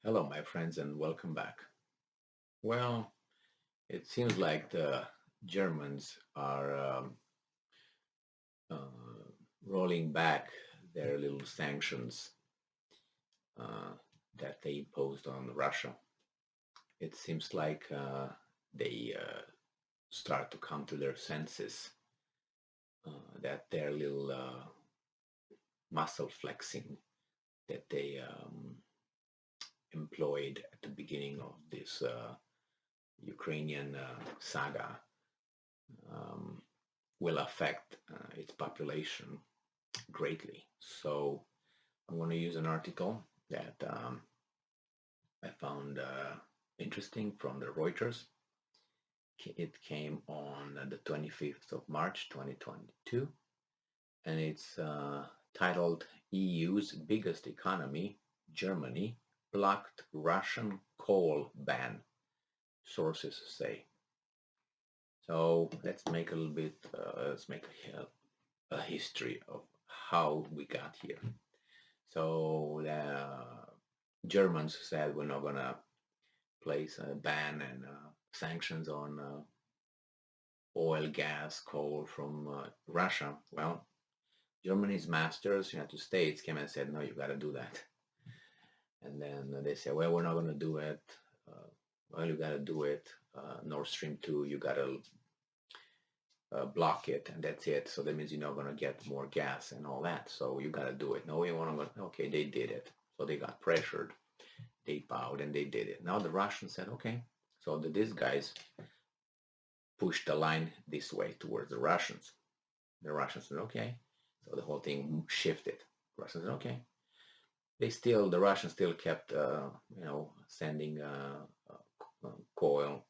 Hello, my friends, and welcome back. Well, it seems like the Germans are uh, rolling back their little sanctions uh, that they imposed on Russia. It seems like they start to come to their senses that their little muscle flexing that they employed at the beginning of this Ukrainian saga um, will affect its population greatly. So I'm going to use an article that I found interesting from the Reuters. It came on the 25th of March 2022, and it's titled EU's biggest economy, Germany, blocked Russian coal ban, sources say. So let's make a little bit, let's make a history of how we got here. So the Germans said we're not gonna place a ban and sanctions on oil, gas, coal from Russia. Well, Germany's masters, United States, came and said, no, you got to do that. And then they said, well, we're not going to do it. Well, you got to do it. Nord Stream 2, you got to block it, and that's it. So that means you're not going to get more gas and all that. So you got to do it. No, you want to go. Okay, they did it. So they got pressured. They bowed and they did it. Now the Russians said, okay. So these guys pushed the line this way towards the Russians. The Russians said, okay. So the whole thing shifted. The Russians said, okay. The Russians still kept, sending coal,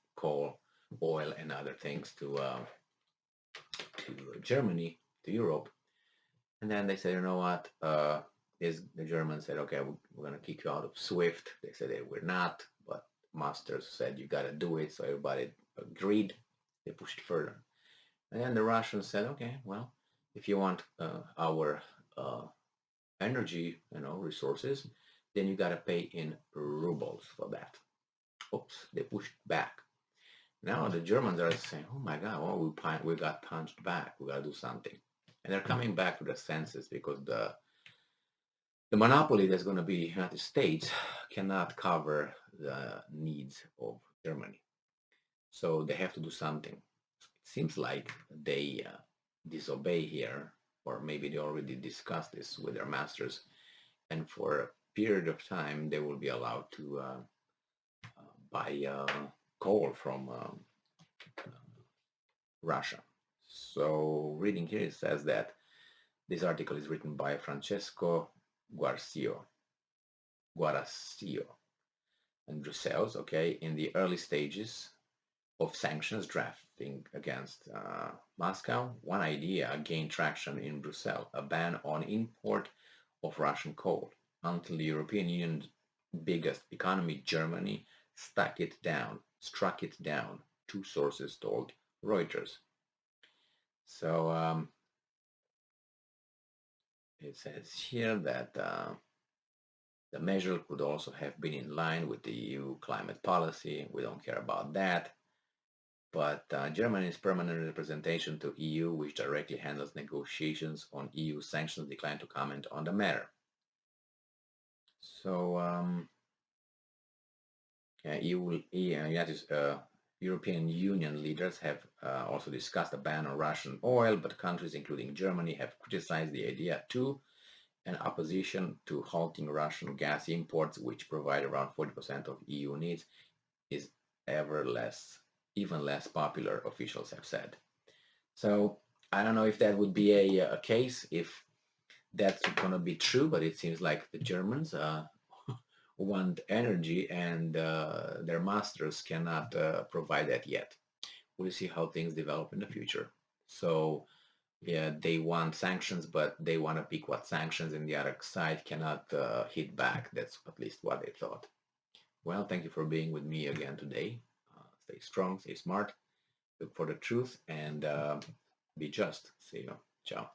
oil, and other things to Germany, to Europe. And then they said, you know what? The Germans said, okay, we're going to kick you out of SWIFT. They said they were not, but masters said you got to do it. So everybody agreed. They pushed further. And then the Russians said, okay, well, if you want our energy, resources, then you got to pay in rubles for that. Oops, they pushed back. Now the Germans are saying, oh my God, well, we got punched back. We got to do something. And they're coming back to their senses because the monopoly that's going to be United States cannot cover the needs of Germany. So they have to do something. It seems like they disobey here, or maybe they already discussed this with their masters, and for a period of time they will be allowed to buy coal from Russia. So reading here it says that this article is written by Francesco Guarcio, Guaracio and Brussels, okay, in the early stages of sanctions drafting against Moscow, one idea gained traction in Brussels, a ban on import of Russian coal, until the European Union's biggest economy, Germany, struck it down, two sources told Reuters. So it says here that the measure could also have been in line with the EU climate policy. We don't care about that. But Germany's permanent representation to EU, which directly handles negotiations on EU sanctions, declined to comment on the matter. So European Union leaders have also discussed a ban on Russian oil, but countries including Germany have criticized the idea too, and opposition to halting Russian gas imports, which provide around 40% of EU needs, is even less popular, officials have said. So I don't know if that would be a case, if that's going to be true, but it seems like the Germans want energy and their masters cannot provide that yet. We'll see how things develop in the future. So yeah, they want sanctions, but they want to pick what sanctions, and the other side cannot hit back. That's at least what they thought. Well, thank you for being with me again today. Stay strong, stay smart, look for the truth, and be just. See you. Ciao.